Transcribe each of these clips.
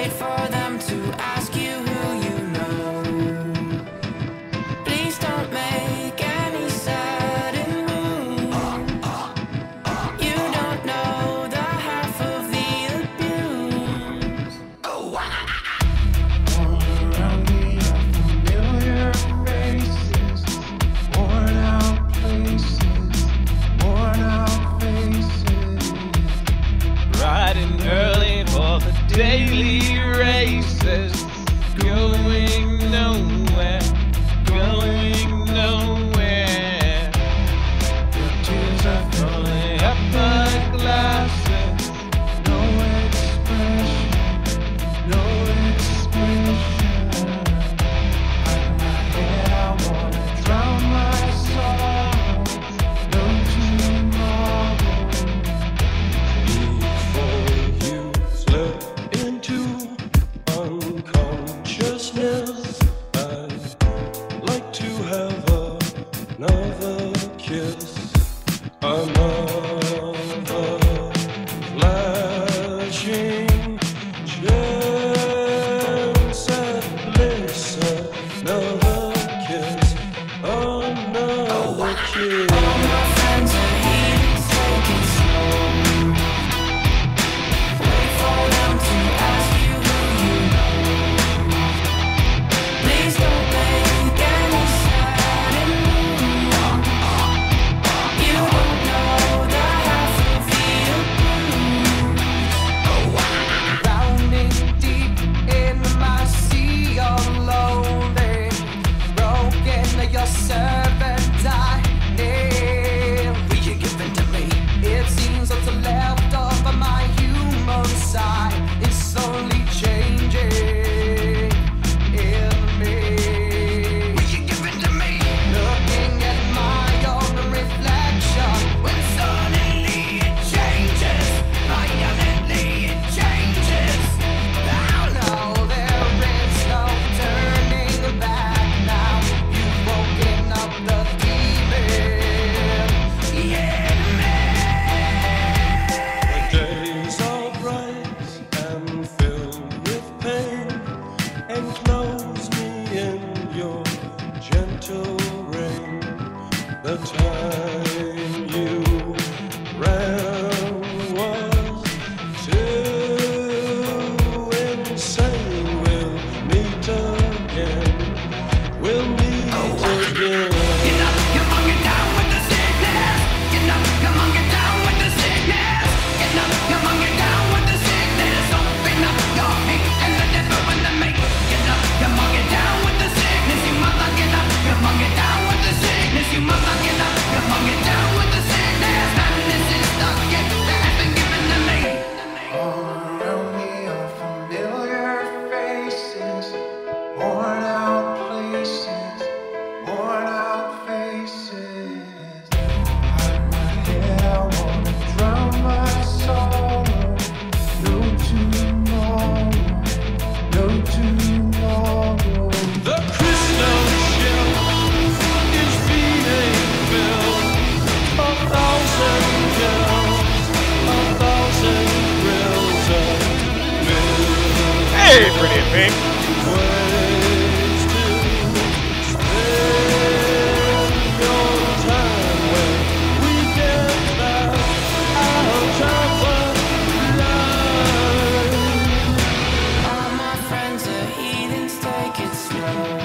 Wait for them to ask you who you know. Please don't make any sudden moves. You don't know the half of the abuse. Oh, wow. All around me are familiar faces, worn out places, worn out faces. Riding early for the daily races, going nowhere, going nowhere. The tears are Rolling up my glasses, no expression, no expression. Hide my head, I wanna drown my sorrow. No tomorrow. Before you slip into unconsciousness, I'd like to have another kiss, another flashing chance at bliss, another kiss, another kiss. All my friends are heathens, take it slow. Wait for them to ask you who you know. Please don't make any sudden moves. You don't know the half of the abuse. Drowning deep in my sea of lonely, broken, your servant I need. Will you give in to me? It seems what's left of my human side is slowly changing in me. Will you give in to me? Looking at my own reflection, when suddenly it changes, violently it changes. Now, no, there is no turning back now. You've woken up the demon in me. The days are bright and filled with pain, enclose me in your gentle rain. The time you ran was too insane. We'll meet again. We'll meet again. Get up, come on, get down with the sickness. Get up, come on, get down with the sickness. Get up, come on, get down with the sickness. Open up your hate and let it open to me. Get up, come on, get down with the sickness. You mother, get up, come on, get down with the sickness. You mother, get up, come on, get down with the sickness. Madness is the gift that has been given to me. All around me are familiar faces, worn out places, worn out faces. Hide my head, I wanna drown my sorrow. No tomorrow, no tomorrow. The crystal shell is feeding Phil. 1,000 girls, 1,000 grills of milk. Hey, pretty and pink. Ways to spend your time when we get back out of line. All my friends are heathens, take it slow.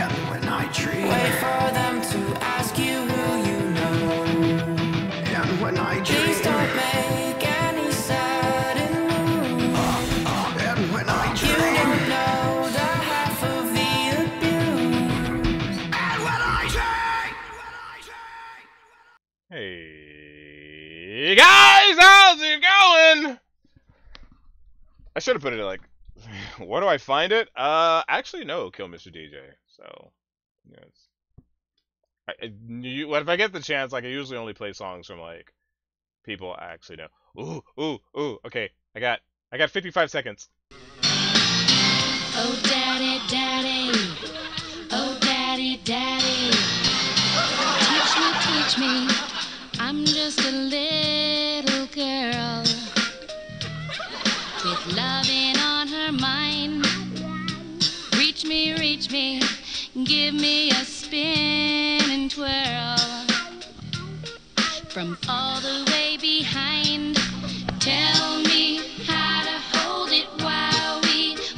And when I dream, Wait for them to ask you who you know. and when I Please dream, don't make any sudden moves. and when I You dream, don't know the half of the abuse. and when I dream. Hey guys, how's it going? I should have put it like, where do I find it? Actually no, Kill Mr. DJ. So, yes. If I get the chance, like I usually only play songs from like people I actually know. Ooh. Okay, I got 55 seconds. Oh daddy, daddy, oh daddy, daddy, teach me, I'm just a little girl. with loving on her mind. Reach me, give me a spin and twirl. From all the way behind, tell me how to hold it while it's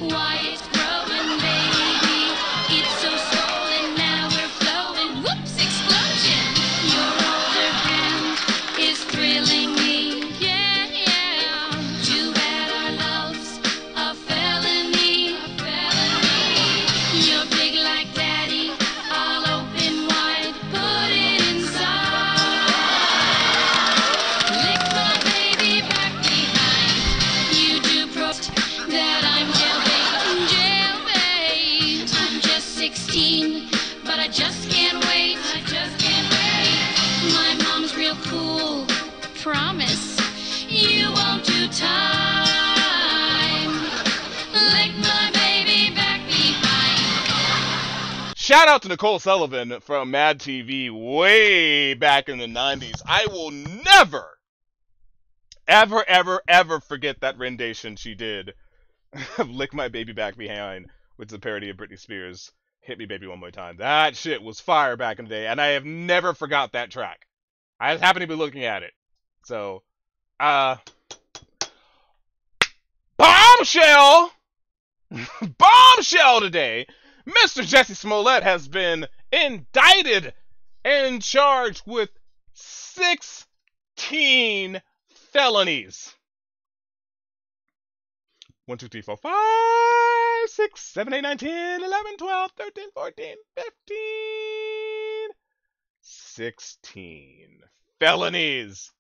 growing, baby. It's so swollen, now we're flowing. Whoops, explosion. Your older hand is thrilling me, yeah, yeah. Too bad our love's a felony, You're big like daddy, all open wide, put it inside. Lick my baby back behind. You do protest that I'm jailbait. I'm just 16, but I just can't wait. My mom's real cool, promise you won't do time. Lick my baby back behind. Shout out to Nicole Sullivan from Mad TV way back in the 90s. I will never, ever forget that rendition she did of Lick My Baby Back Behind, which is a parody of Britney Spears' Hit Me Baby One More Time. That shit was fire back in the day, and I have never forgot that track. I just happen to be looking at it. So, bombshell! Bombshell today! Mr. Jussie Smollett has been indicted and charged with 16 felonies. 1, 2, 3, 4, 5, 6, 7, 8, 9, 10, 11, 12, 13, 14, 15. 16 felonies.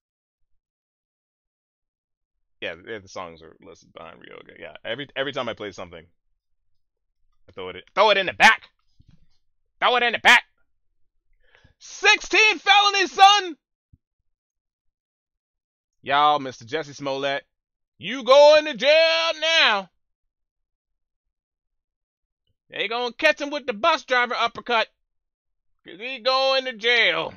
Yeah, the songs are listed behind Ryoga. Yeah, every time I play something, I throw it in the back. Throw it in the back. 16 felonies, son. Y'all, Mr. Jussie Smollett, you going to jail now. They gonna catch him with the bus driver uppercut, 'cause he going to jail.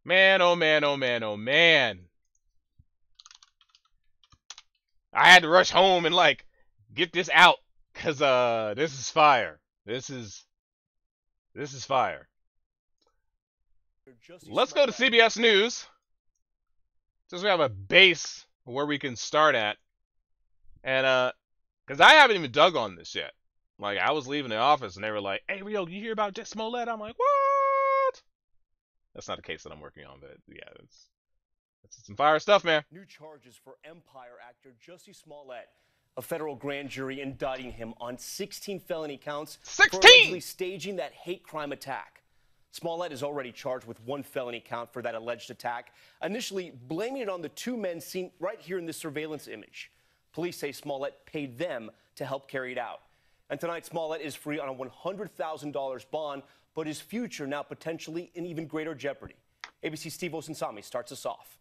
Man, oh man, oh man, oh man. I had to rush home and get this out, 'cause this is fire. This is fire. Let's go to CBS News, since we have a base where we can start at. And because I haven't even dug on this yet. Like, I was leaving the office and they were like, "Hey Rio, you hear about Jussie Smollett?" I'm like, "What?" That's not a case that I'm working on, but yeah, it's some fire stuff, man. New charges for Empire actor Jussie Smollett. A federal grand jury indicting him on 16 felony counts 16! for allegedly staging that hate crime attack. Smollett is already charged with 1 felony count for that alleged attack, initially blaming it on the 2 men seen right here in this surveillance image. Police say Smollett paid them to help carry it out. And tonight, Smollett is free on a $100,000 bond, but his future now potentially in even greater jeopardy. ABC's Steve Osunsami starts us off.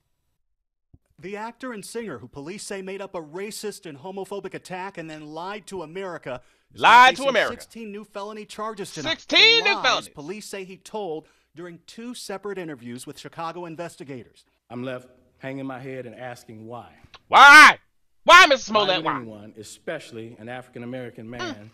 The actor and singer who police say made up a racist and homophobic attack and then lied to America. is now Lied to facing America. 16 new felony charges tonight. 16 The new lies felonies. Police say he told during 2 separate interviews with Chicago investigators. I'm left hanging my head and asking why. Why? Why, Mr. Why Smollett? would Why? anyone, especially an African-American man,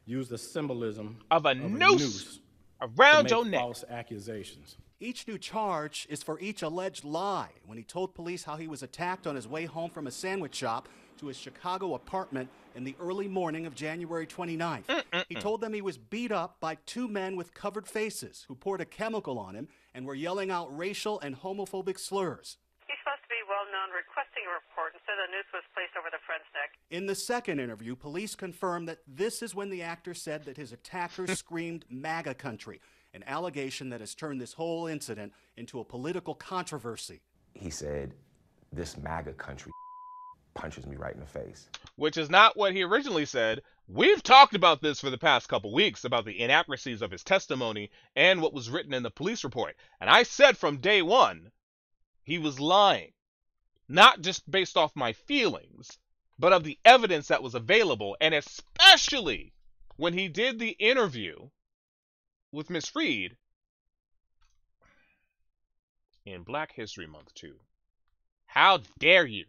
use the symbolism Of a noose to around make your neck. false accusations? Each new charge is for each alleged lie. When he told police how he was attacked on his way home from a sandwich shop to his Chicago apartment in the early morning of January 29th. He told them he was beat up by 2 men with covered faces who poured a chemical on him and were yelling out racial and homophobic slurs. He's supposed to be well-known, requesting a report, and so the noose was placed over the friend's neck. In the second interview, police confirmed that this is when the actor said that his attackers screamed MAGA country, an allegation that has turned this whole incident into a political controversy. He said, "This MAGA country punches me right in the face." Which is not what he originally said. We've talked about this for the past couple weeks, about the inaccuracies of his testimony and what was written in the police report. And I said from day one, he was lying. Not just based off my feelings, but of the evidence that was available, and especially when he did the interview with Miss Reed in Black History Month 2. How dare you?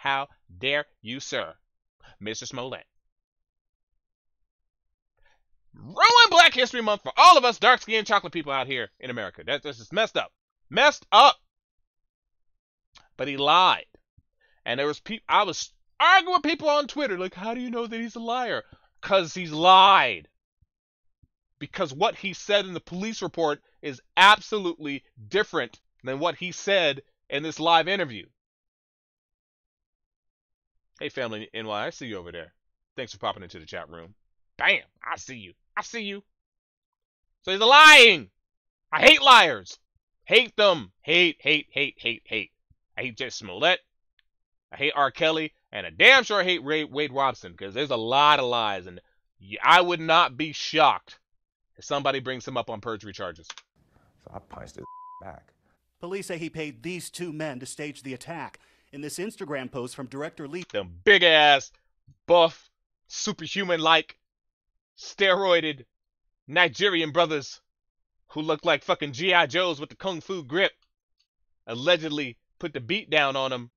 How dare you, sir, Mr. Smollett? Ruin Black History Month for all of us dark-skinned chocolate people out here in America. That's just messed up. Messed up. But he lied. And there was I was arguing with people on Twitter, like, how do you know that he's a liar? Because he's lied. Because what he said in the police report is absolutely different than what he said in this live interview. Hey, family NY, I see you over there. Thanks for popping into the chat room. Bam, I see you. I see you. So he's lying. I hate liars. Hate them. Hate. I hate Jussie Smollett. I hate R. Kelly. And I damn sure hate Wade Robson, because there's a lot of lies. And I would not be shocked if somebody brings him up on perjury charges. So I punched his back. Police say he paid these two men to stage the attack. In this Instagram post from Director Lee, Them big-ass, buff, superhuman-like, steroided Nigerian brothers who look like fucking G.I. Joes with the kung fu grip allegedly put the beat down on him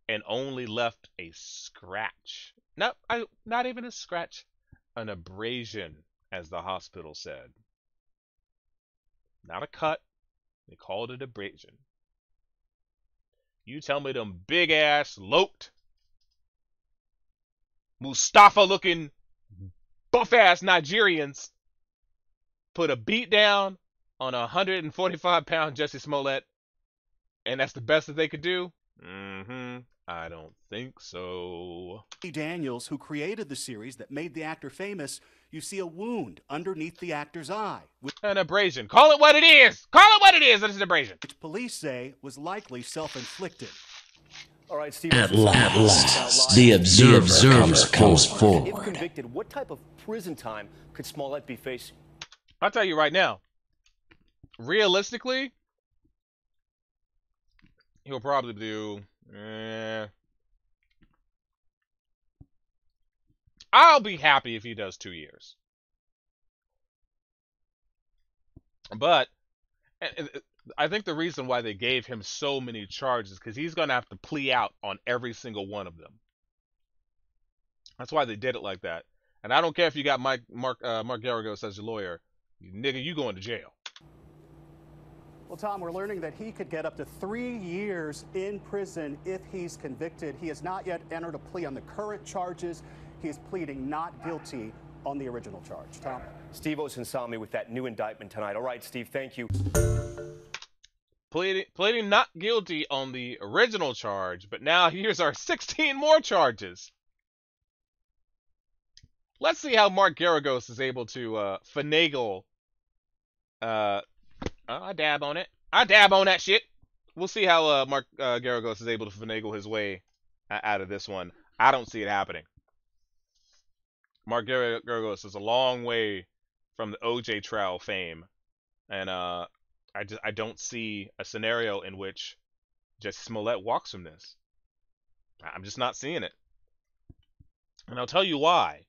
and only left a scratch. Not even a scratch. An abrasion, as the hospital said. Not a cut. They called it abrasion. You tell me them big-ass, loped, Mustafa-looking, buff-ass Nigerians put a beat down on a 145-pound Jussie Smollett, and that's the best that they could do? I don't think so. Daniels, who created the series that made the actor famous, you see a wound underneath the actor's eye, which An abrasion. Call it what it is. Call it what it is. It's an abrasion. police say was likely self-inflicted. All right, Steve. At last, the observer comes If forward. convicted, what type of prison time could Smollett be facing? I'll tell you right now. Realistically, he'll probably do... I'll be happy if he does 2 years. But I think the reason why they gave him so many charges is because he's going to have to plea out on every single one of them. That's why they did it like that. And I don't care if you got Mark Garagos as your lawyer. Nigga, you going to jail. Well, Tom, we're learning that he could get up to 3 years in prison if he's convicted. He has not yet entered a plea on the current charges. He is pleading not guilty on the original charge. Tom? Steve Osinsami with that new indictment tonight. All right, Steve, thank you. Pleading not guilty on the original charge, but now here's our 16 more charges. Let's see how Mark Garagos is able to finagle. I dab on it. I dab on that shit. We'll see how Mark Garagos is able to finagle his way out of this one. I don't see it happening. Mark Garagos is a long way from the OJ trial fame, and I don't see a scenario in which Jussie Smollett walks from this. I'm just not seeing it, and I'll tell you why.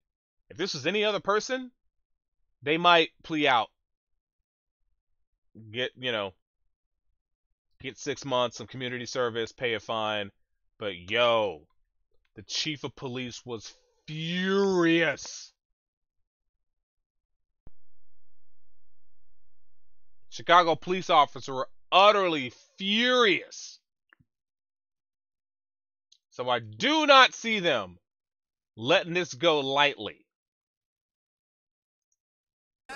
If this was any other person, they might plea out, get 6 months, some community service, pay a fine. But yo, the chief of police was furious. Chicago police officers were utterly furious. So I do not see them letting this go lightly.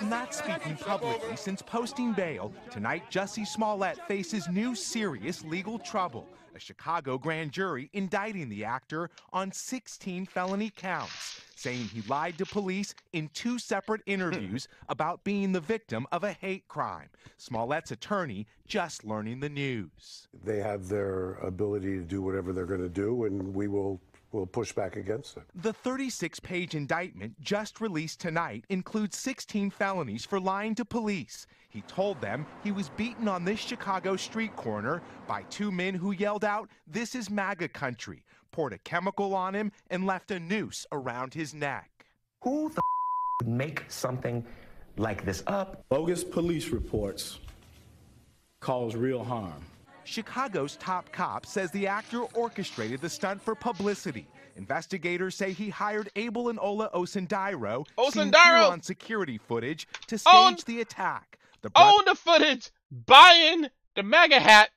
Not speaking publicly since posting bail, tonight Jussie Smollett faces new serious legal trouble. A Chicago grand jury indicting the actor on 16 felony counts, saying he lied to police in 2 separate interviews about being the victim of a hate crime. Smollett's attorney just learning the news. They have their ability to do whatever they're going to do, and we'll push back against it. The 36-page indictment just released tonight includes 16 felonies for lying to police. He told them he was beaten on this Chicago street corner by 2 men who yelled out, "This is MAGA country," poured a chemical on him, and left a noose around his neck. Who the would make something like this up? Bogus police reports cause real harm. Chicago's top cop says the actor orchestrated the stunt for publicity. Investigators say he hired Abel and Ola Osundairo, seen here on security footage, to stage the attack. Own the footage, buying the MAGA hat,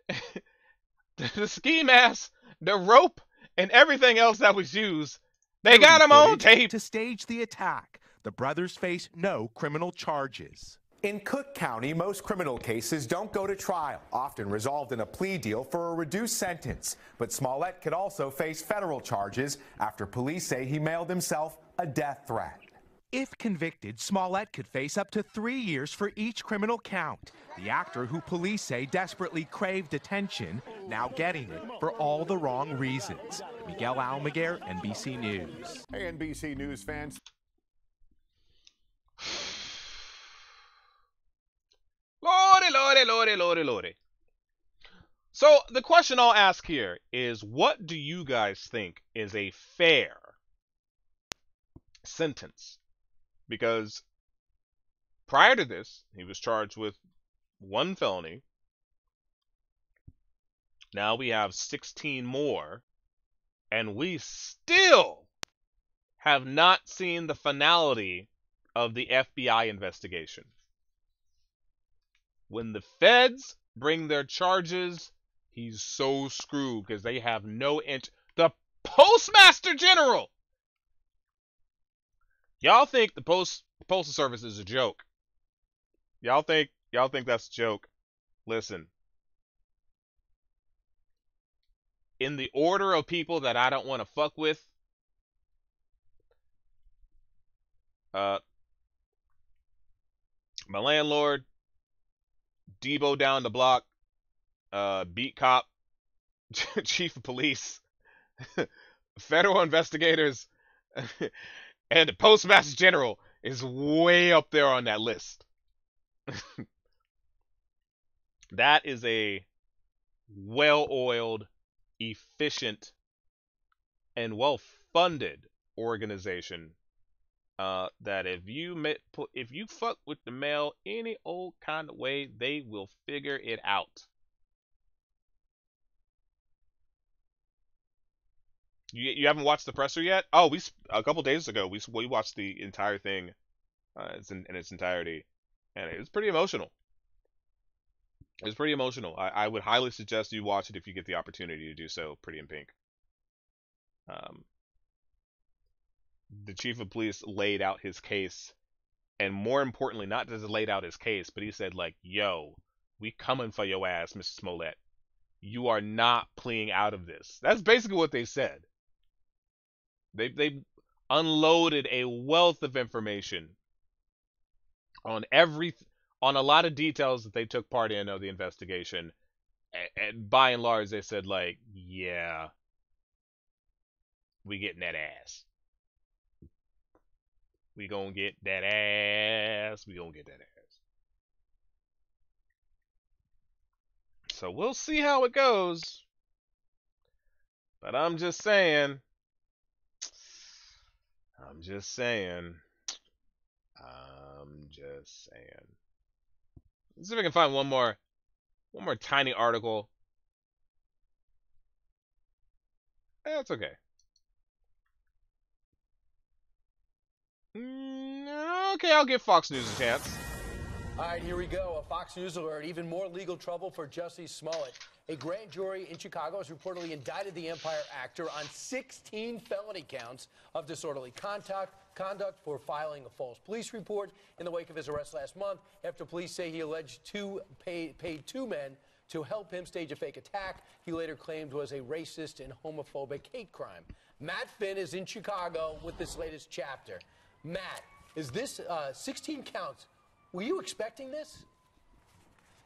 the ski mask, the rope, and everything else that was used. They got him on tape. To stage the attack. The brothers face no criminal charges. In Cook County, most criminal cases don't go to trial, often resolved in a plea deal for a reduced sentence. But Smollett could also face federal charges after police say he mailed himself a death threat. If convicted, Smollett could face up to 3 years for each criminal count. The actor, who police say desperately craved attention, now getting it for all the wrong reasons. Miguel Almaguer, NBC News. Hey, NBC News fans. Lordy. So the question I'll ask here is, what do you guys think is a fair sentence? Because prior to this, he was charged with 1 felony. Now we have 16 more, and we still have not seen the finality of the FBI investigation. When the feds bring their charges, he's so screwed because they have no The Postmaster General! Y'all think the Postal Service is a joke. Y'all think that's a joke. Listen. In the order of people that I don't want to fuck with, my landlord, Debo down the block, beat cop, chief of police, federal investigators, and the Postmaster General is way up there on that list. That is a well-oiled, efficient, and well-funded organization that if you fuck with the mail any old kind of way, they will figure it out. You haven't watched the presser yet? Oh, a couple days ago we watched the entire thing in its entirety, and it was pretty emotional. It was pretty emotional. I would highly suggest you watch it if you get the opportunity to do so. Pretty in Pink. The chief of police laid out his case, and more importantly, not just laid out his case, but he said, like, yo, we coming for your ass, Mr. Smollett. You are not pleading out of this. That's basically what they said. They unloaded a wealth of information on a lot of details that they took part in of the investigation, and by and large, they said, like, yeah, we getting that ass. We gonna get that ass. We gonna get that ass. So we'll see how it goes. But I'm just saying. Let's see if I can find one more tiny article. That's okay. Okay, I'll give Fox News a chance. All right, here we go. A Fox News alert. Even more legal trouble for Jussie Smollett. A grand jury in Chicago has reportedly indicted the Empire actor on 16 felony counts of disorderly conduct for filing a false police report in the wake of his arrest last month after police say he alleged paid 2 men to help him stage a fake attack he later claimed was a racist and homophobic hate crime. Matt Finn is in Chicago with this latest chapter. Matt, is this 16 counts? Were you expecting this?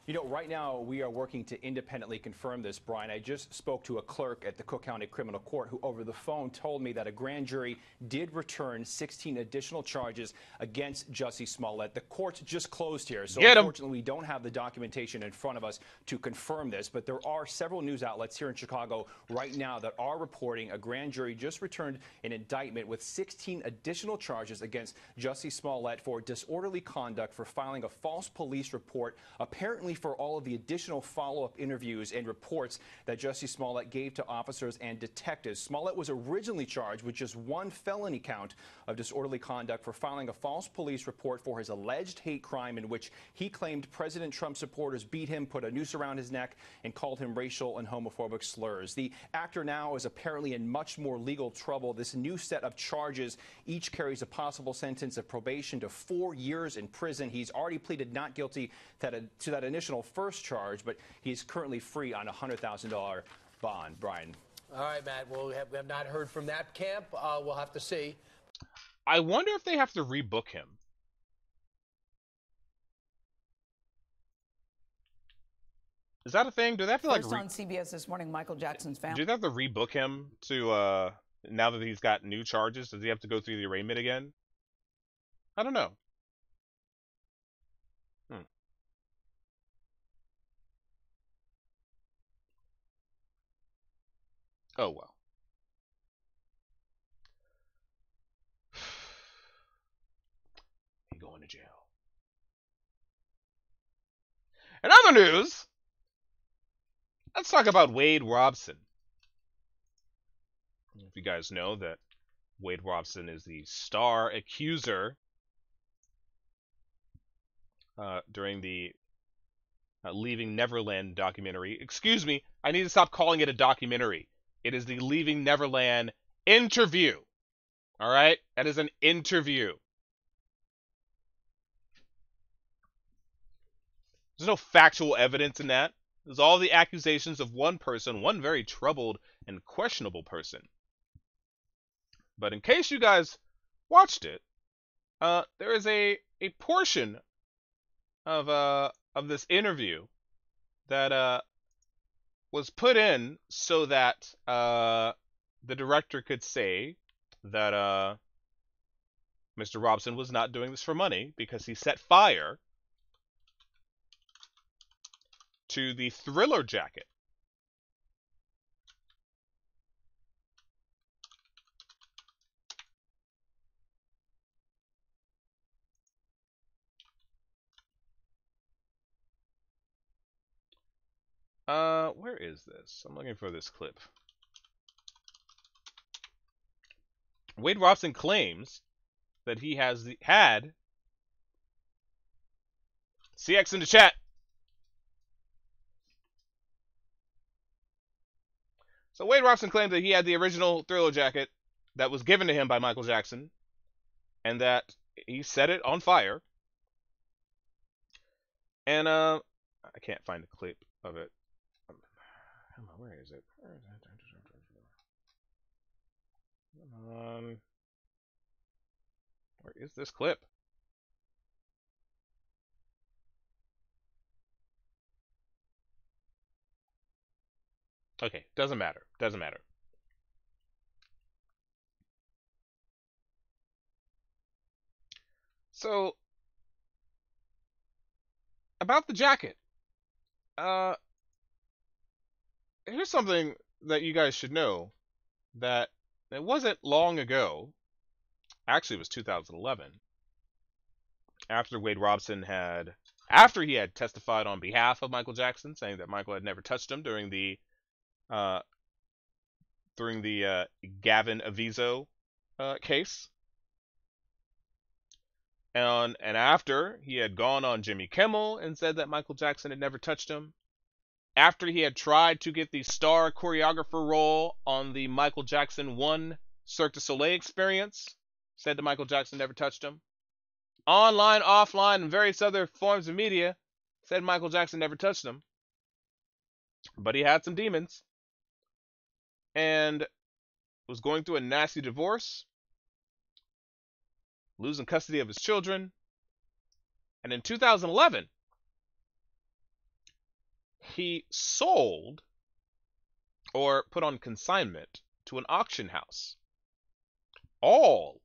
You know, right now we are working to independently confirm this, Brian. I just spoke to a clerk at the Cook County Criminal Court who over the phone told me that a grand jury did return 16 additional charges against Jussie Smollett. The court's just closed here, so unfortunately we don't have the documentation in front of us to confirm this, but there are several news outlets here in Chicago right now that are reporting a grand jury just returned an indictment with 16 additional charges against Jussie Smollett for disorderly conduct for filing a false police report, apparently only for all of the additional follow-up interviews and reports that Jussie Smollett gave to officers and detectives. Smollett was originally charged with just one felony count of disorderly conduct for filing a false police report for his alleged hate crime in which he claimed President Trump supporters beat him, put a noose around his neck, and called him racial and homophobic slurs. The actor now is apparently in much more legal trouble. This new set of charges each carries a possible sentence of probation to 4 years in prison. He's already pleaded not guilty to that initial first charge, but he's currently free on a $100,000 bond. Brian. All right, Matt. Well, we have not heard from that camp. We'll have to see. I wonder if they have to rebook him. Is that a thing? Do they have to First on CBS this morning, Michael Jackson's family. Do they have to rebook him to now that he's got new charges? Does he have to go through the arraignment again? I don't know. Oh well. He going to jail. In other news, let's talk about Wade Robson. If you guys know that Wade Robson is the star accuser during the Leaving Neverland documentary. Excuse me, I need to stop calling it a documentary. It is the Leaving Neverland interview. All right? That is an interview. There's no factual evidence in that. There's all the accusations of one person, one very troubled and questionable person. But in case you guys watched it, there is a portion of this interview that was put in so that the director could say that Mr. Robson was not doing this for money because he set fire to the Thriller jacket. Where is this? I'm looking for this clip. Wade Robson claims that he had CX in the chat. So Wade Robson claimed that he had the original Thriller jacket that was given to him by Michael Jackson, and that he set it on fire. And I can't find a clip of it. Where is it? Where is this clip? Okay, doesn't matter. Doesn't matter. So, about the jacket. Here's something that you guys should know, that it wasn't long ago, actually it was 2011, after Wade Robson after he had testified on behalf of Michael Jackson, saying that Michael had never touched him during the Gavin Avizo case. And after he had gone on Jimmy Kimmel and said that Michael Jackson had never touched him, after he had tried to get the star choreographer role on the Michael Jackson 1 Cirque du Soleil experience, said that Michael Jackson never touched him. Online, offline, and various other forms of media said Michael Jackson never touched him. But he had some demons. And was going through a nasty divorce, losing custody of his children. And in 2011, he sold or put on consignment to an auction house all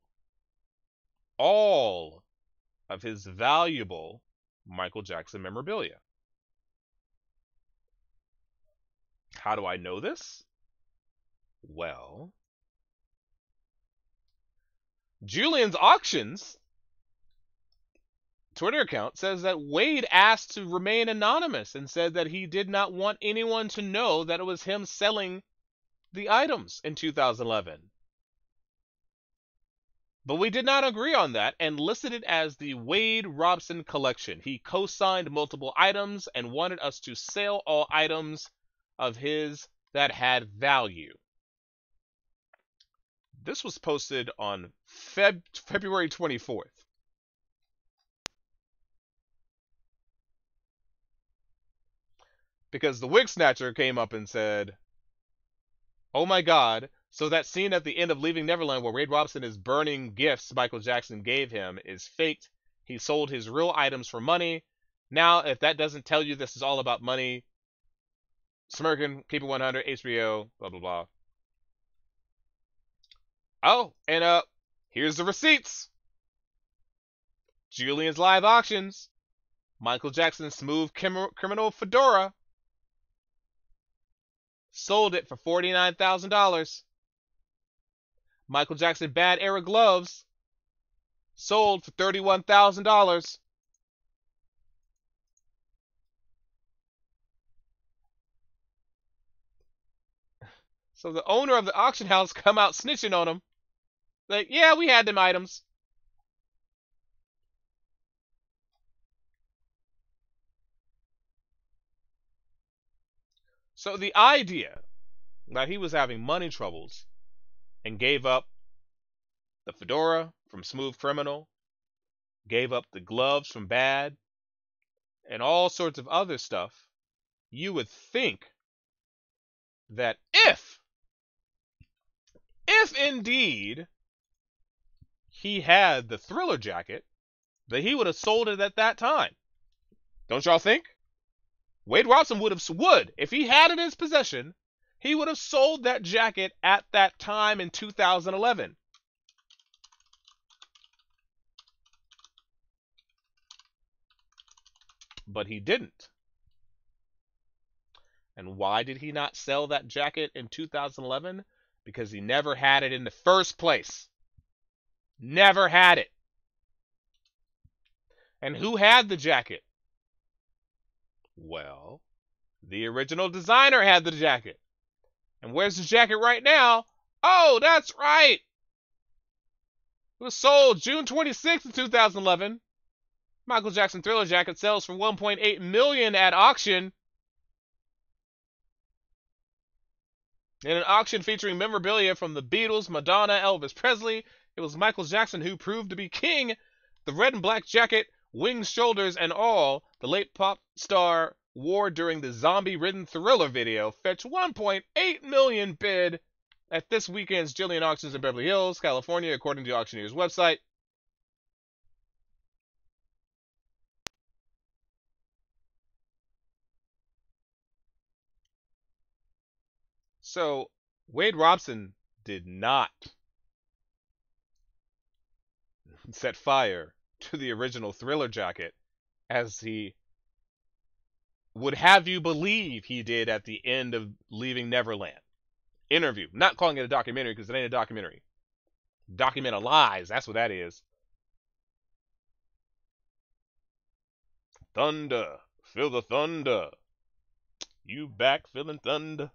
of his valuable Michael Jackson memorabilia. How do I know this? Well, Julian's Auctions Twitter account says that Wade asked to remain anonymous and said that he did not want anyone to know that it was him selling the items in 2011. But we did not agree on that and listed it as the Wade Robson collection. He co-signed multiple items and wanted us to sell all items of his that had value. This was posted on February 24th. Because the wig snatcher came up and said, "Oh my God, so that scene at the end of Leaving Neverland where Wade Robson is burning gifts Michael Jackson gave him is faked. He sold his real items for money. Now, if that doesn't tell you this is all about money, smirking, keep it 100, HBO, blah, blah, blah." Oh, and here's the receipts. Julian's Live Auctions. Michael Jackson's Smooth Criminal Fedora. Sold it for $49,000. Michael Jackson Bad Era Gloves. Sold for $31,000. So the owner of the auction house come out snitching on him. Like, yeah, we had them items. So the idea that he was having money troubles and gave up the fedora from Smooth Criminal, gave up the gloves from Bad, and all sorts of other stuff, you would think that if indeed he had the Thriller jacket, that he would have sold it at that time. Don't y'all think? Wade Robson would, if he had it in his possession, he would have sold that jacket at that time in 2011. But he didn't. And why did he not sell that jacket in 2011? Because he never had it in the first place. Never had it. And who had the jacket? Well, the original designer had the jacket. And where's the jacket right now? Oh, that's right. It was sold June 26th of 2011. Michael Jackson Thriller jacket sells for $1.8 million at auction. In an auction featuring memorabilia from the Beatles, Madonna, Elvis Presley, it was Michael Jackson who proved to be king. The red and black jacket, wings, shoulders, and all the late pop star wore during the zombie-ridden Thriller video fetched $1.8 million bid at this weekend's Jillian Auctions in Beverly Hills, California, according to the auctioneer's website. So, Wade Robson did not set fire to the original Thriller jacket as he would have you believe he did at the end of Leaving Neverland. Interview. Not calling it a documentary because it ain't a documentary. Document of lies. That's what that is. Thunder. Feel the thunder. You back feeling thunder.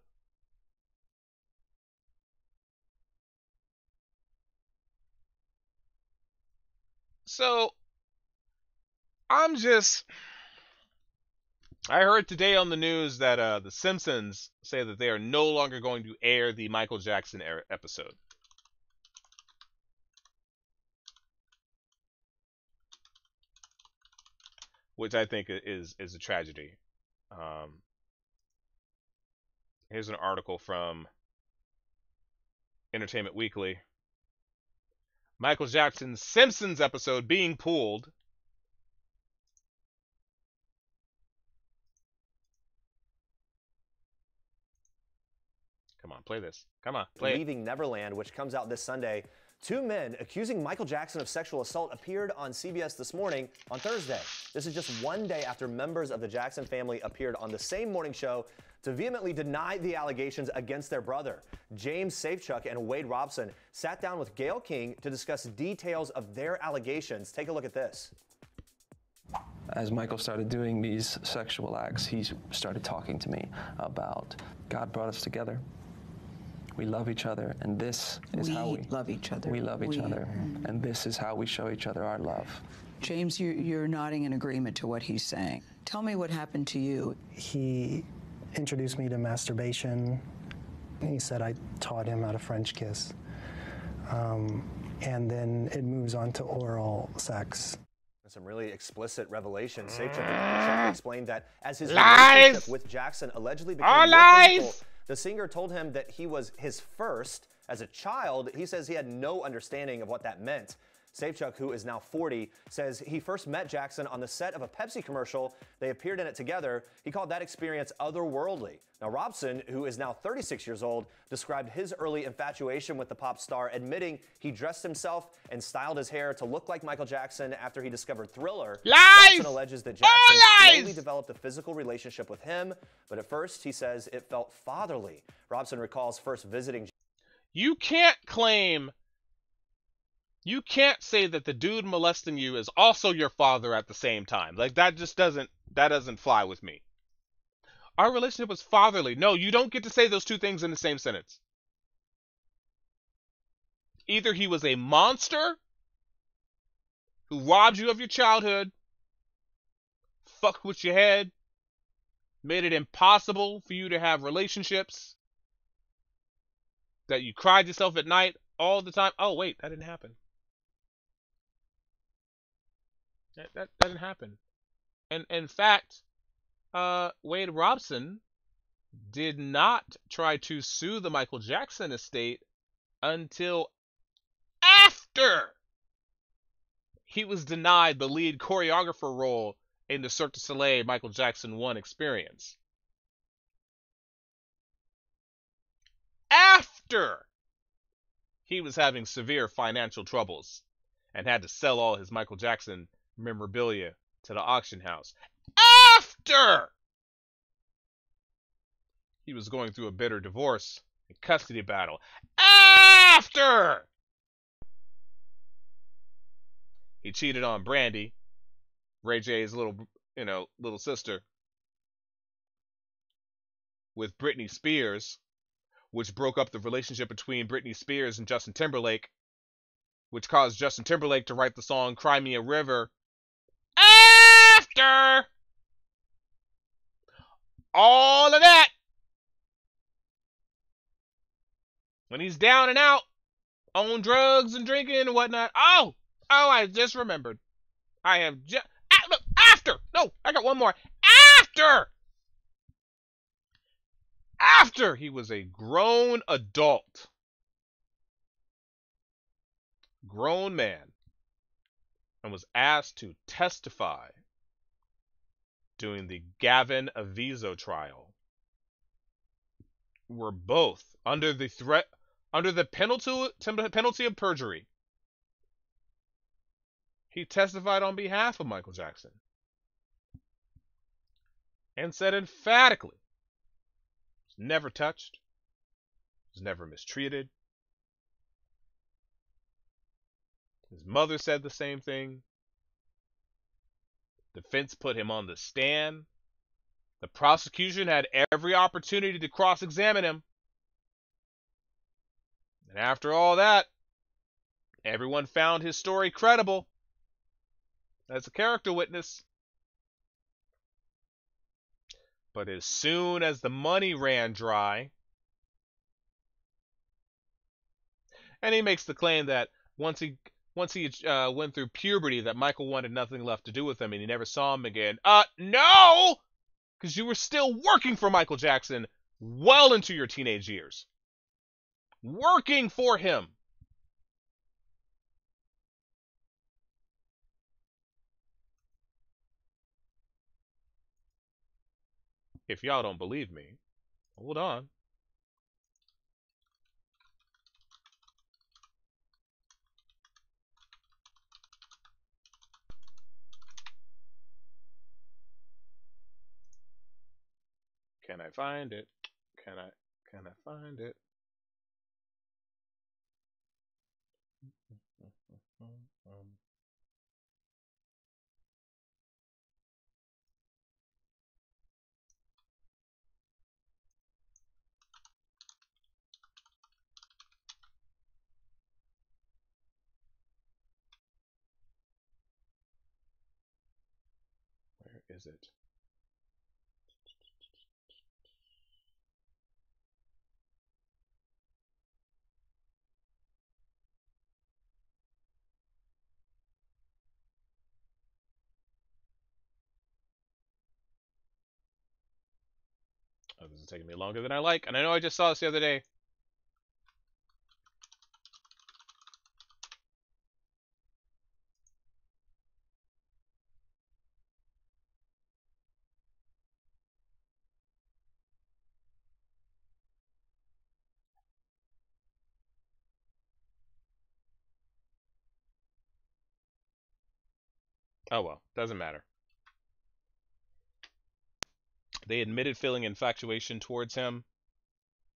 So, I heard today on the news that The Simpsons say that they are no longer going to air the Michael Jackson episode. Which I think is a tragedy. Here's an article from Entertainment Weekly. Michael Jackson's Simpsons episode being pulled. Come on, play this. Come on, play it. Leaving Neverland, which comes out this Sunday. Two men accusing Michael Jackson of sexual assault appeared on CBS This Morning on Thursday. This is just one day after members of the Jackson family appeared on the same morning show to vehemently deny the allegations against their brother. James Safechuck and Wade Robson sat down with Gayle King to discuss details of their allegations. Take a look at this. As Michael started doing these sexual acts, he started talking to me about God brought us together. We love each other, and this is how we love each other. We love each other, and this is how we show each other our love. James, you're nodding in agreement to what he's saying. Tell me what happened to you. He introduced me to masturbation. He said I taught him how to French kiss. And then it moves on to oral sex. Some really explicit revelations. Safechuck explained that as his Lies! relationship with Jackson allegedly became All more lies! physical, the singer told him that he was his first. As a child, he says he had no understanding of what that meant. Safechuck, who is now 40, says he first met Jackson on the set of a Pepsi commercial. They appeared in it together. He called that experience otherworldly. Now, Robson, who is now 36 years old, described his early infatuation with the pop star, admitting he dressed himself and styled his hair to look like Michael Jackson after he discovered Thriller. Lies! Robson alleges that Jackson slowly developed a physical relationship with him, but at first, he says it felt fatherly. Robson recalls first visiting. You can't claim. You can't say that the dude molesting you is also your father at the same time. Like, that just doesn't fly with me. Our relationship was fatherly. No, you don't get to say those two things in the same sentence. Either he was a monster who robbed you of your childhood, fucked with your head, made it impossible for you to have relationships, that you cried yourself at night all the time. Oh, wait, that didn't happen. That didn't happen. And in fact, Wade Robson did not try to sue the Michael Jackson estate until after he was denied the lead choreographer role in the Cirque du Soleil Michael Jackson 1 experience. After he was having severe financial troubles and had to sell all his Michael Jackson memorabilia to the auction house. After he was going through a bitter divorce and custody battle. After he cheated on Brandy, Ray J's little sister, with Britney Spears, which broke up the relationship between Britney Spears and Justin Timberlake, which caused Justin Timberlake to write the song Cry Me a River. After all of that, when he's down and out on drugs and drinking and whatnot. Oh, I just remembered. I have just look, after. No, I got one more. After he was a grown adult, grown man, and was asked to testify during the Gavin Avizo trial, were both under the penalty of perjury. He testified on behalf of Michael Jackson and said emphatically, he was never touched, he was never mistreated. His mother said the same thing. Defense put him on the stand. The prosecution had every opportunity to cross-examine him. And after all that, everyone found his story credible as a character witness. But as soon as the money ran dry, and he makes the claim that once he went through puberty, that Michael wanted nothing left to do with him and he never saw him again. No! Because you were still working for Michael Jackson well into your teenage years. Working for him. If y'all don't believe me, hold on. Can I find it? Can I find it? is it? Oh, this is taking me longer than I like, and I know I just saw this the other day. Oh well, doesn't matter. They admitted feeling infatuation towards him.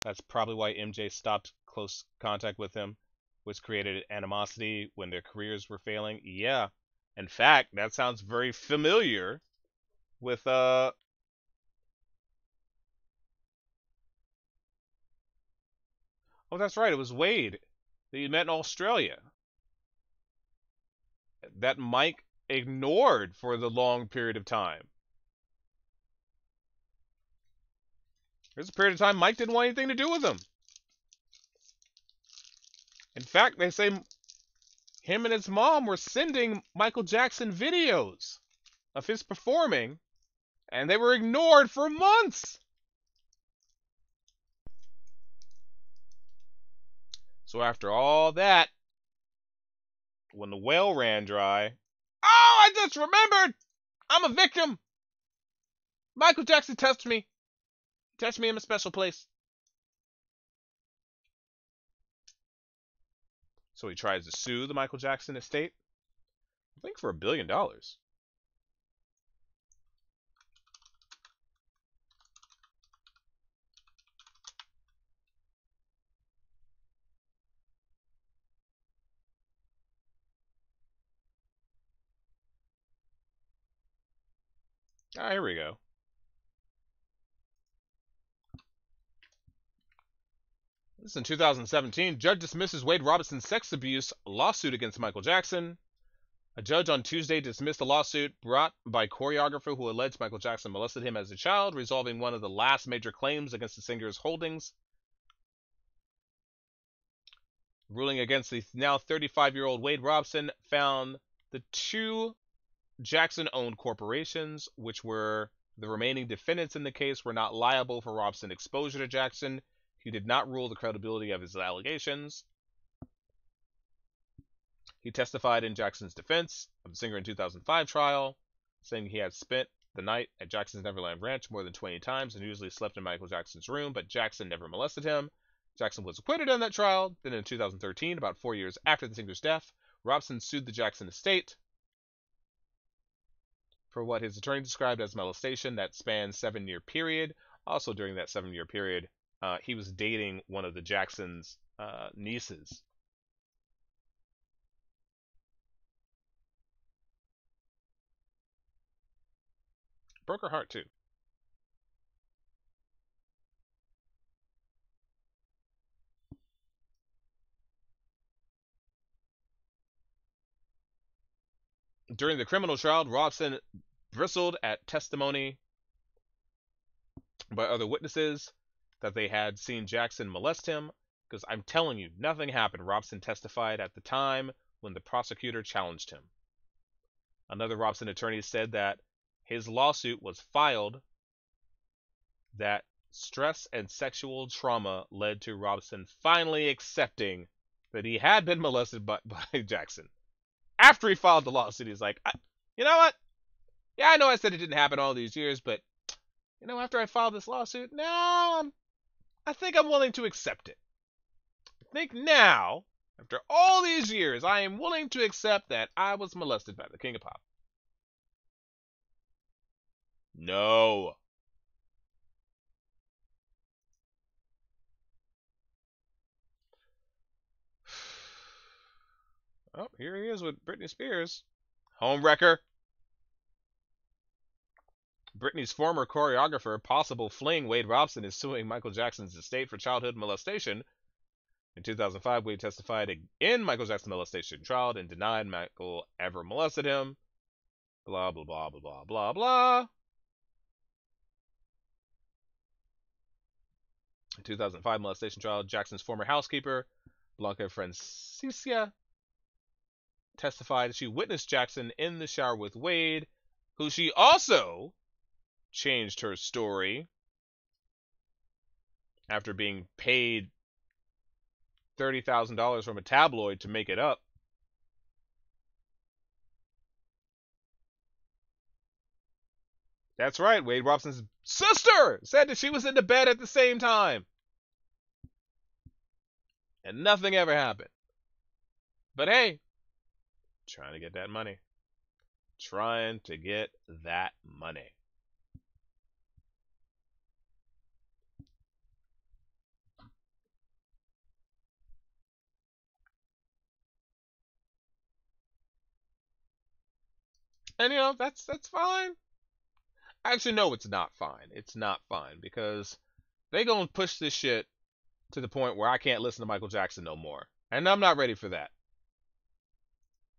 That's probably why MJ stopped close contact with him, which created animosity when their careers were failing. Yeah. In fact, that sounds very familiar with Oh, that's right, it was Wade that you met in Australia that Mike ignored for the long period of time. There's a period of time Mike didn't want anything to do with him. In fact, they say him and his mom were sending Michael Jackson videos of his performing, and they were ignored for months. So after all that, when the well ran dry, oh, I just remembered! I'm a victim! Michael Jackson touched me. He touched me in a special place. So he tries to sue the Michael Jackson estate, I think for $1 billion. Ah, here we go. This is in 2017. Judge dismisses Wade Robinson's sex abuse lawsuit against Michael Jackson. A judge on Tuesday dismissed the lawsuit brought by choreographer who alleged Michael Jackson molested him as a child, resolving one of the last major claims against the singer's holdings. Ruling against the now 35-year-old Wade Robson found the two Jackson-owned corporations, which were the remaining defendants in the case, were not liable for Robson's exposure to Jackson. He did not rule the credibility of his allegations. He testified in Jackson's defense of the singer in 2005 trial, saying he had spent the night at Jackson's Neverland Ranch more than 20 times and usually slept in Michael Jackson's room, but Jackson never molested him. Jackson was acquitted in that trial. Then in 2013, about 4 years after the singer's death, Robson sued the Jackson estate for what his attorney described as molestation that spanned a 7-year period. Also during that 7-year period, he was dating one of the Jackson's nieces. Broke her heart too. During the criminal trial, Robson bristled at testimony by other witnesses that they had seen Jackson molest him. Because I'm telling you, nothing happened. Robson testified at the time when the prosecutor challenged him. Another Robson attorney said that his lawsuit was filed that stress and sexual trauma led to Robson finally accepting that he had been molested by Jackson. After he filed the lawsuit, he's like, you know what? Yeah, I know I said it didn't happen all these years, but, after I filed this lawsuit, now I think I'm willing to accept it. I think now, after all these years, I am willing to accept that I was molested by the King of Pop. No. Oh, here he is with Britney Spears. Homewrecker. Britney's former choreographer, possible fling Wade Robson, is suing Michael Jackson's estate for childhood molestation. In 2005, Wade testified in Michael Jackson's molestation trial and denied Michael ever molested him. Blah, blah, blah, blah, blah, blah, blah. In 2005 molestation trial, Jackson's former housekeeper, Blanca Francicia, testified she witnessed Jackson in the shower with Wade, who she also changed her story after being paid $30,000 from a tabloid to make it up. That's right, Wade Robson's sister said that she was in the bed at the same time. And nothing ever happened. But hey, trying to get that money. Trying to get that money. And you know, that's fine. Actually, no, it's not fine. It's not fine because they gonna push this shit to the point where I can't listen to Michael Jackson no more. And I'm not ready for that.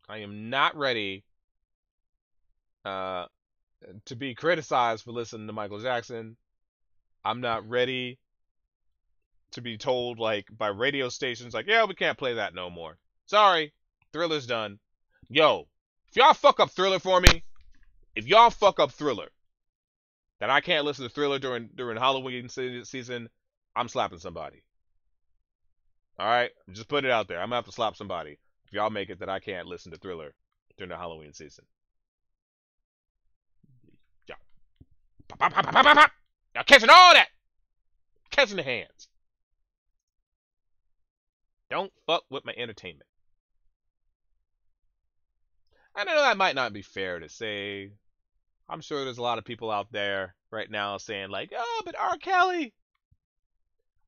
I am not ready to be criticized for listening to Michael Jackson. I'm not ready to be told, like, by radio stations, like, yeah, we can't play that no more. Sorry, Thriller's done. Yo, if y'all fuck up Thriller for me, if y'all fuck up Thriller, that I can't listen to Thriller during Halloween season, I'm slapping somebody. Alright? Just put it out there. I'm gonna have to slap somebody if y'all make it that I can't listen to Thriller during the Halloween season. Yeah. Pop, pop, pop, pop, pop, pop. Y'all catching all that. Catching the hands. Don't fuck with my entertainment. I know that might not be fair to say. I'm sure there's a lot of people out there right now saying like, oh, but R. Kelly,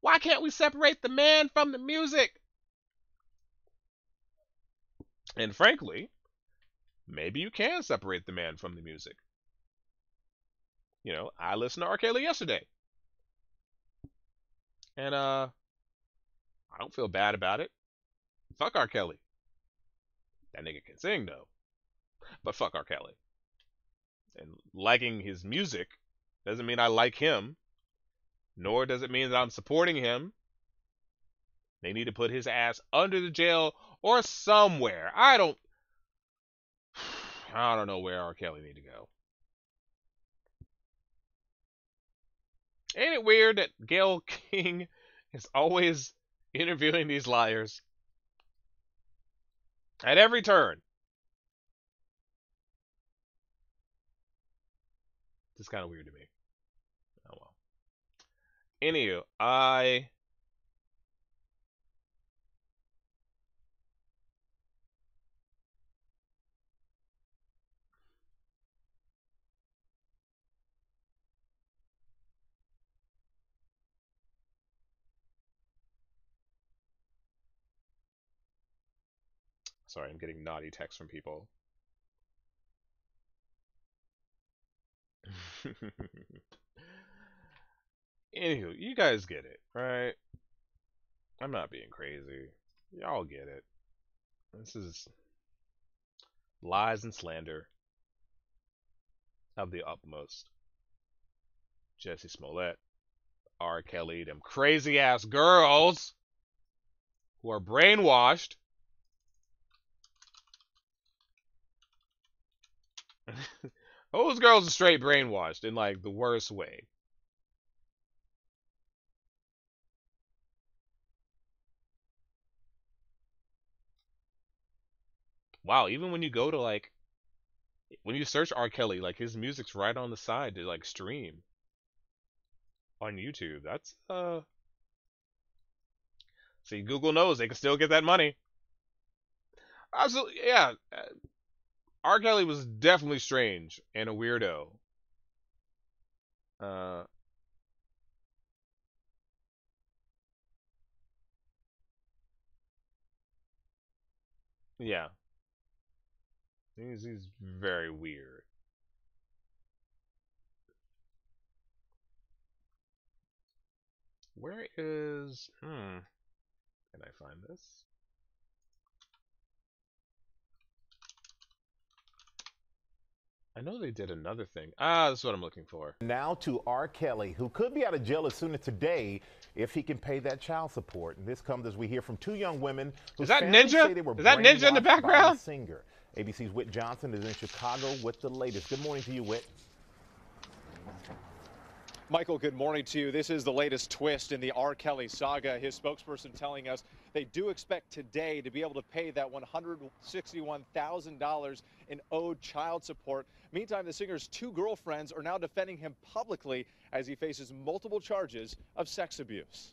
why can't we separate the man from the music? And frankly, maybe you can separate the man from the music. You know, I listened to R. Kelly yesterday. And I don't feel bad about it. Fuck R. Kelly. That nigga can sing though. But fuck R. Kelly. And liking his music doesn't mean I like him. Nor does it mean that I'm supporting him. They need to put his ass under the jail or somewhere. I don't know where R. Kelly need to go. Ain't it weird that Gayle King is always interviewing these liars? At every turn. It's kind of weird to me. Oh well. Anywho, sorry, I'm getting naughty texts from people. Anywho, you guys get it, right? I'm not being crazy. Y'all get it. This is lies and slander of the utmost. Jussie Smollett, R. Kelly, them crazy ass girls who are brainwashed. Those girls are straight brainwashed in like the worst way. Wow, even when you go to like, when you search R. Kelly, like his music's right on the side to like stream on YouTube. That's see, Google knows they can still get that money. Absolutely, yeah. R. Kelly was definitely strange and a weirdo. Yeah. He's very weird. Where is can I find this? I know they did another thing. Ah, that's what I'm looking for. Now to R. Kelly, who could be out of jail as soon as today if he can pay that child support. And this comes as we hear from two young women whose Is that families Ninja? say they were Is that Ninja in the brainwashed by background? the singer. ABC's Whit Johnson is in Chicago with the latest. Good morning to you, Whit. Michael, good morning to you. This is the latest twist in the R. Kelly saga. His spokesperson telling us they do expect today to be able to pay that $161,000 in owed child support. Meantime, the singer's two girlfriends are now defending him publicly as he faces multiple charges of sex abuse.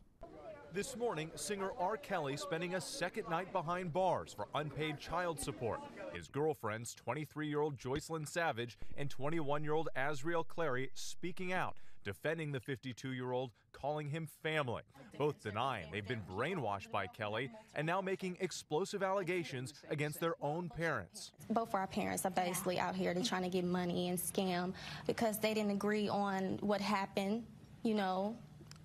This morning, singer R. Kelly spending a second night behind bars for unpaid child support. His girlfriends, 23-year-old Joycelyn Savage and 21-year-old Azriel Clary, speaking out, defending the 52-year-old, calling him family. Both denying they've been brainwashed by Kelly and now making explosive allegations against their own parents. Both of our parents are basically out here to trying to get money and scam because they didn't agree on what happened, you know,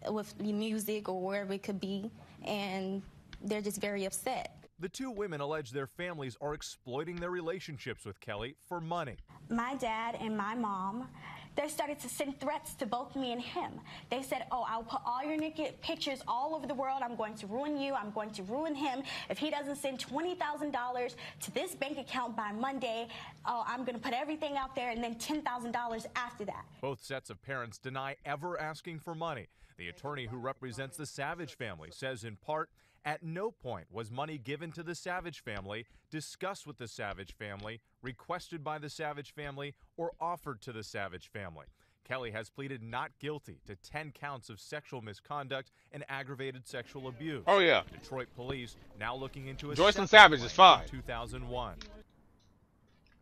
with music or wherever it could be, and they're just very upset. The two women allege their families are exploiting their relationships with Kelly for money. My dad and my mom, they started to send threats to both me and him. They said, oh, I'll put all your naked pictures all over the world. I'm going to ruin you. I'm going to ruin him. If he doesn't send $20,000 to this bank account by Monday, oh, I'm going to put everything out there and then $10,000 after that. Both sets of parents deny ever asking for money. The attorney who represents the Savage family says in part, at no point was money given to the Savage family, discussed with the Savage family, requested by the Savage family, or offered to the Savage family. Kelly has pleaded not guilty to 10 counts of sexual misconduct and aggravated sexual abuse. Oh, yeah. Detroit police now looking into a Joycelyn Savage is fine. 2001.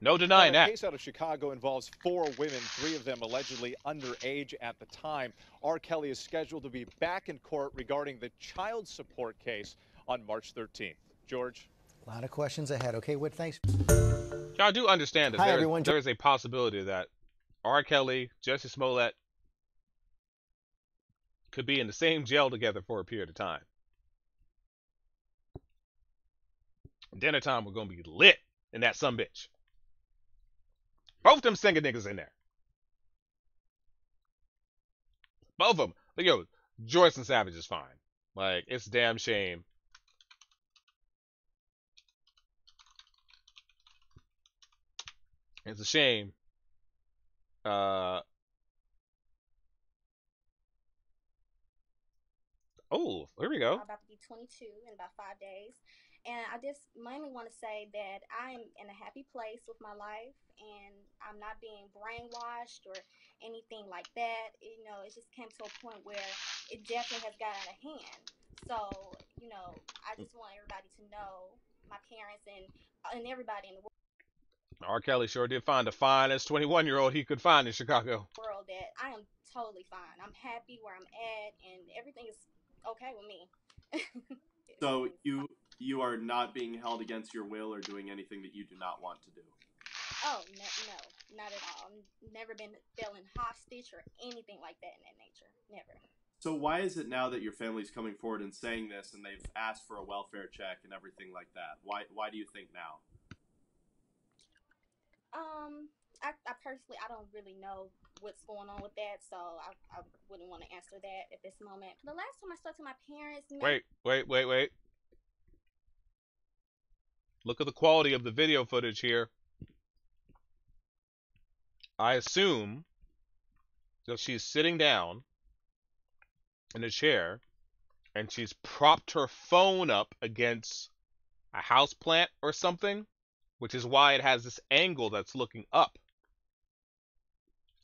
No denying Now, that. a case out of Chicago involves 4 women, 3 of them allegedly underage at the time. R. Kelly is scheduled to be back in court regarding the child support case on March 13th. George? A lot of questions ahead. Okay, Whit, thanks. Y'all do understand that Hi, everyone. there is a possibility that R. Kelly, Jussie Smollett could be in the same jail together for a period of time. Dinner time, we're going to be lit in that sumbitch. Both them singing niggas in there. Both of them. But yo, Joycelyn Savage is fine. Like, it's a damn shame. It's a shame. Oh, here we go. I'm about to be 22 in about 5 days. And I just mainly want to say that I am in a happy place with my life, and I'm not being brainwashed or anything like that. You know, it just came to a point where it definitely has got out of hand. So, you know, I just want everybody to know, my parents and everybody in the R. Kelly sure did find the finest 21-year-old he could find in Chicago. world that I am totally fine. I'm happy where I'm at, and everything is okay with me. So you are not being held against your will or doing anything that you do not want to do? Oh, no, not at all. I've never been feeling hostage or anything like that in that nature. Never. So why is it now that your family's coming forward and saying this and they've asked for a welfare check and everything like that? Why do you think now? I personally, I don't really know what's going on with that, so I wouldn't want to answer that at this moment. The last time I spoke to my parents... Wait. Look at the quality of the video footage here. I assume that she's sitting down in a chair and she's propped her phone up against a houseplant or something, which is why it has this angle that's looking up.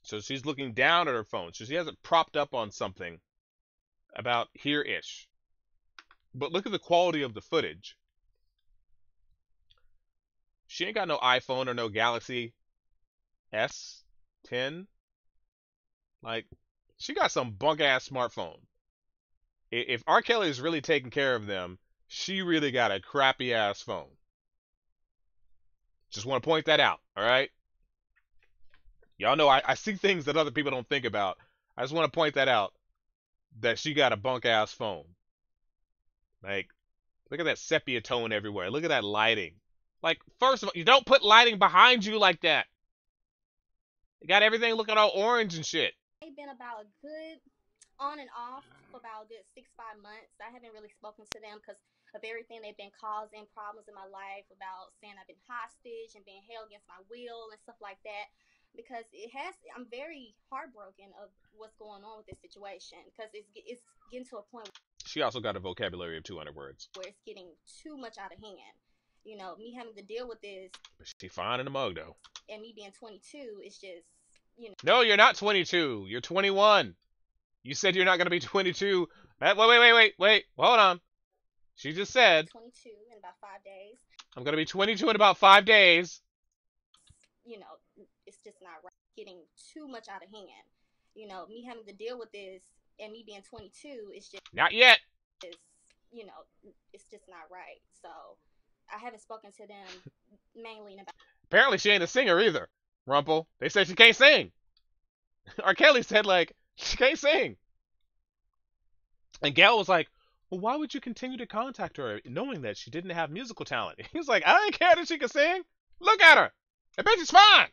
So she's looking down at her phone. So she has it propped up on something about here-ish. But look at the quality of the footage. She ain't got no iPhone or no Galaxy S10. Like, she got some bunk-ass smartphone. If R. Kelly is really taking care of them, she really got a crappy-ass phone. Just want to point that out, all right? Y'all know I see things that other people don't think about. I just want to point that out, that she got a bunk-ass phone. Like, look at that sepia tone everywhere. Look at that lighting. Like, first of all, you don't put lighting behind you like that. You got everything looking all orange and shit. They've been about a good on and off for about a good 6-5 months. I haven't really spoken to them because of everything they've been causing problems in my life about saying I've been hostage and being held against my will and stuff like that. Because I'm very heartbroken of what's going on with this situation because it's getting to a point. She also got a vocabulary of 200 words. Where it's getting too much out of hand. You know, me having to deal with this. She fine in the mug though. And me being 22 is just, you know. No, you're not 22. You're 21. You said you're not gonna be 22. Wait. Hold on. She just said 22 in about 5 days. I'm gonna be 22 in about 5 days. You know, it's just not right. Getting too much out of hand. You know, me having to deal with this and me being 22 is just not yet. You know, it's just not right. So I haven't spoken to them mainly in about. Apparently she ain't a singer either. Rumple. They said she can't sing. R. Kelly said like she can't sing. And Gail was like, well, why would you continue to contact her knowing that she didn't have musical talent? He was like, I didn't care that she could sing. Look at her. That bitch is fine.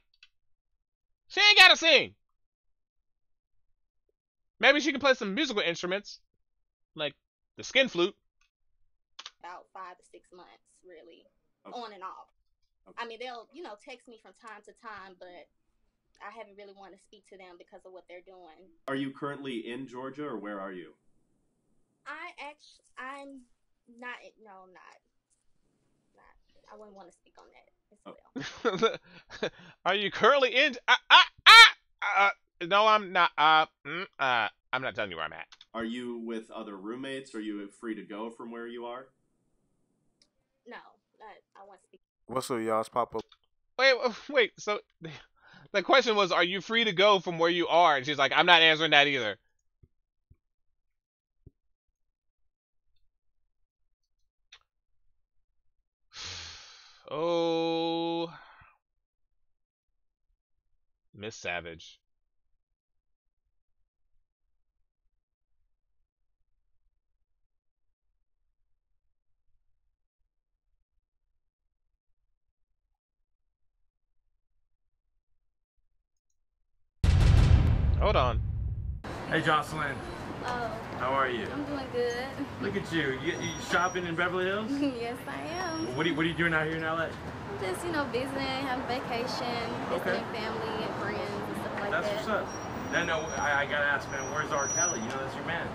She ain't gotta sing. Maybe she can play some musical instruments, like the skin flute. About 5 to 6 months, really, Okay. on and off. Okay. I mean, they'll, you know, text me from time to time, but I haven't really wanted to speak to them because of what they're doing. Are you currently in Georgia, or where are you? I'm not. No, I'm not. I wouldn't want to speak on that as well. Are you currently in? No, I'm not. I'm not telling you where I'm at. Are you with other roommates? Are you free to go from where you are? No, I want to speak. What's up, y'all? It's Papa. Wait. So the question was, are you free to go from where you are? And she's like, I'm not answering that either. Oh, Miss Savage. Hold on. Hey, Jocelyn. Oh. How are you? I'm doing good. Look at you. You shopping in Beverly Hills? Yes, I am. What are you doing out here in LA? I'm just, visiting, having vacation, visiting family and friends and stuff like That's that. what's up. No, I gotta ask, man. Where's R. Kelly? You know, that's your man.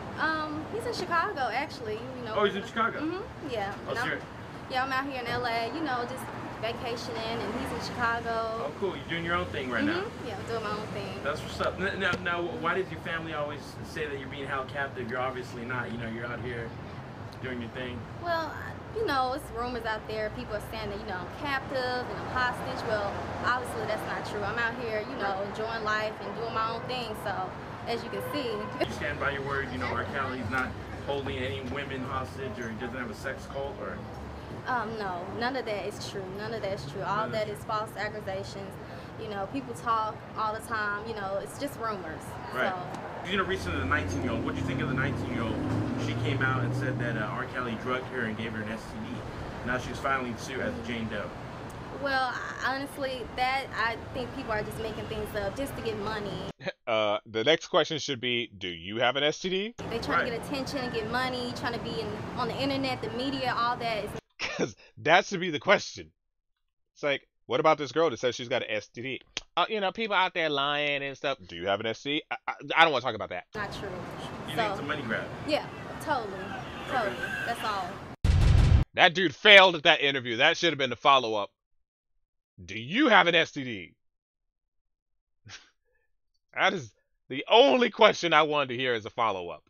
He's in Chicago, actually. Oh, he's in Chicago. Yeah. Oh, And I'm out here in LA. Just vacationing, and he's in Chicago. Oh, cool. You're doing your own thing right now. Yeah, I'm doing my own thing. That's what's up. Now, why does your family always say that you're being held captive? You're obviously not. You're out here doing your thing. Well, it's rumors out there. People are saying that, I'm captive and I'm hostage. Well, obviously that's not true. I'm out here, enjoying life and doing my own thing. So, as you can see. You stand by your word, R. Kelly's not holding any women hostage, or he doesn't have a sex cult, or? No, none of that is true. None of that is true. All that is false accusations. People talk all the time. It's just rumors. Right. So. Recently the 19-year-old, what do you think of the 19-year-old? She came out and said that R. Kelly drugged her and gave her an STD. Now she's filing suit as Jane Doe. Well, honestly, I think people are just making things up just to get money. The next question should be, do you have an STD? They trying to get attention and get money, trying to be on the internet, the media, all that. Because that should be the question. It's like, what about this girl that says she's got an STD? People out there lying and stuff. Do you have an STD? I don't want to talk about that. Not true. You think it's a money grab? Yeah, totally. That's all. That dude failed at that interview. That should have been the follow-up. Do you have an STD? That is the only question I wanted to hear as a follow-up.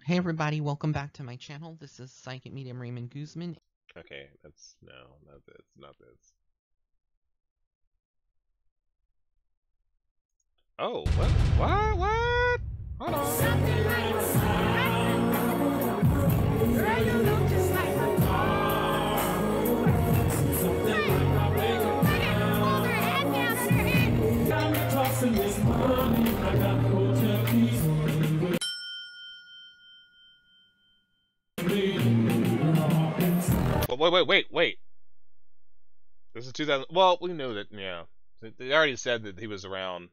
Hey everybody, welcome back to my channel. This is Psychic Medium Raymond Guzman. Okay, that's not this. Oh, what? Hold on. Wait. This is 2000. Well, we knew that. Yeah, they already said that he was around.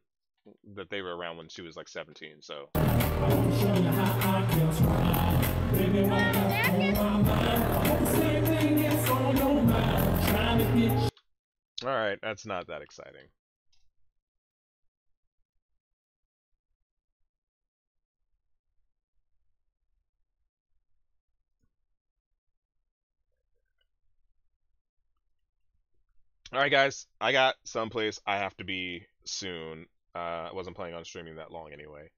That they were around when she was like 17. So. All right, that's not that exciting. All right, guys, I got someplace I have to be soon. I wasn't planning on streaming that long anyway.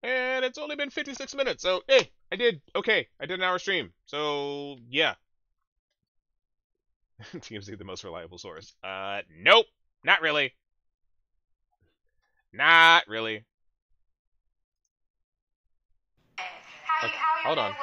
And it's only been 56 minutes, so hey, I did okay. I did an hour stream, so yeah. TMZ the most reliable source. Nope, not really. Not really. How your day was.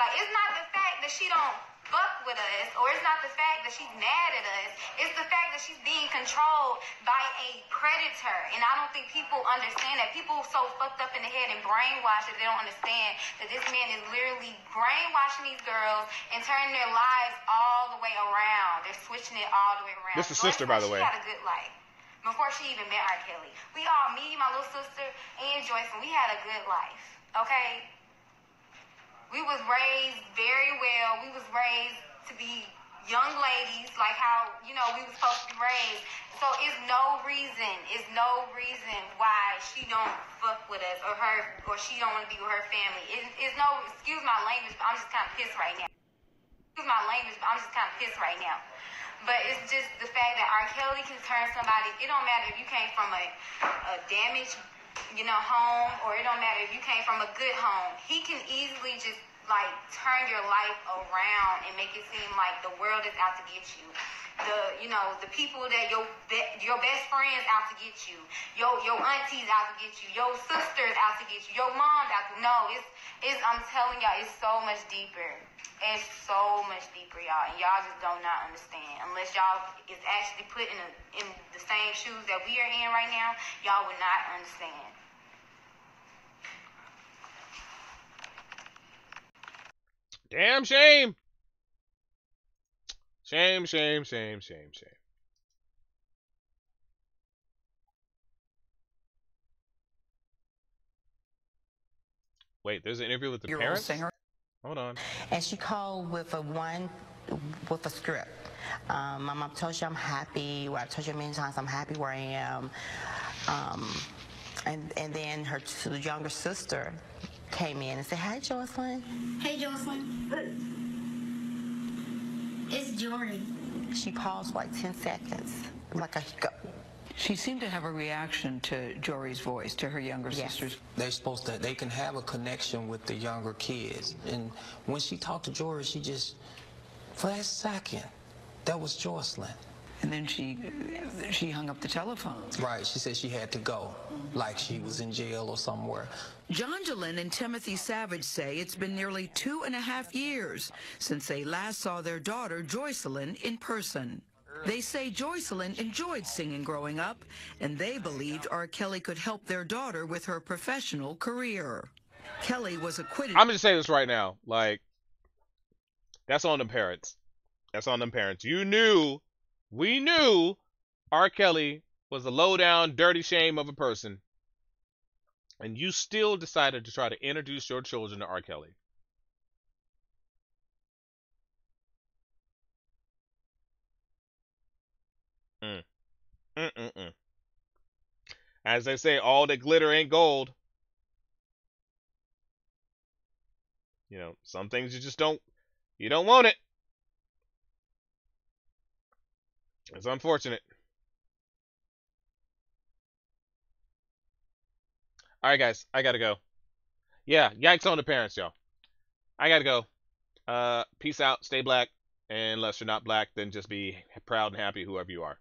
Like, it's not the fact that she don't fuck with us, or it's not the fact that she's mad at us. It's the fact that she's being controlled by a predator. And I don't think people understand that. People so fucked up in the head and brainwashed that they don't understand that this man is literally brainwashing these girls and turning their lives all the way around. They're switching it all the way around. This is sister, by the way. She had a good life before she even met R. Kelly. We all, me, my little sister, and Joyce, we had a good life. Okay? We was raised very well. We was raised to be young ladies, like how, you know, we was supposed to be raised. So it's no reason why she don't fuck with us or she don't want to be with her family. It's no, excuse my language, but I'm just kind of pissed right now. But it's just the fact that R. Kelly can turn somebody, it don't matter if you came from a damaged, home, or it don't matter if you came from a good home. He can easily just like turn your life around and make it seem like the world is out to get you. The people that your best friends out to get you, your aunties out to get you, your sisters out to get you, your mom's out to. No, it's I'm telling y'all, it's so much deeper. It's so much deeper, y'all, and y'all just do not understand. Unless y'all is actually put in the same shoes that we are in right now, y'all would not understand. Damn shame. Shame. Wait, there's an interview with the parents? Singer. Hold on. And she called with a script. My mom told you I'm happy. Well, I told you many times I'm happy where I am. And then her younger sister came in and said, "Hi, Jocelyn." Hey, Jocelyn. It's Jordan. She paused for like 10 seconds, like a hiccup. She seemed to have a reaction to Jory's voice, to her younger sisters. They can have a connection with the younger kids. And when she talked to Jory, she just, for that second, that was Jocelyn. And then she hung up the telephone. Right, she said she had to go, like she was in jail or somewhere. Jonjalyn and Timothy Savage say it's been nearly 2.5 years since they last saw their daughter, Joycelyn, in person. They say Joycelyn enjoyed singing growing up, and they believed R. Kelly could help their daughter with her professional career. Kelly was acquitted. I'm just saying this right now. Like, that's on them parents. That's on them parents. We knew R. Kelly was a low-down, dirty shame of a person, and you still decided to try to introduce your children to R. Kelly. As they say, all that glitter ain't gold. Some things you don't want it. It's unfortunate. All right, guys, I gotta go. Yeah, yikes on the parents, y'all. I gotta go. Peace out, stay black, and unless you're not black, then just be proud and happy whoever you are.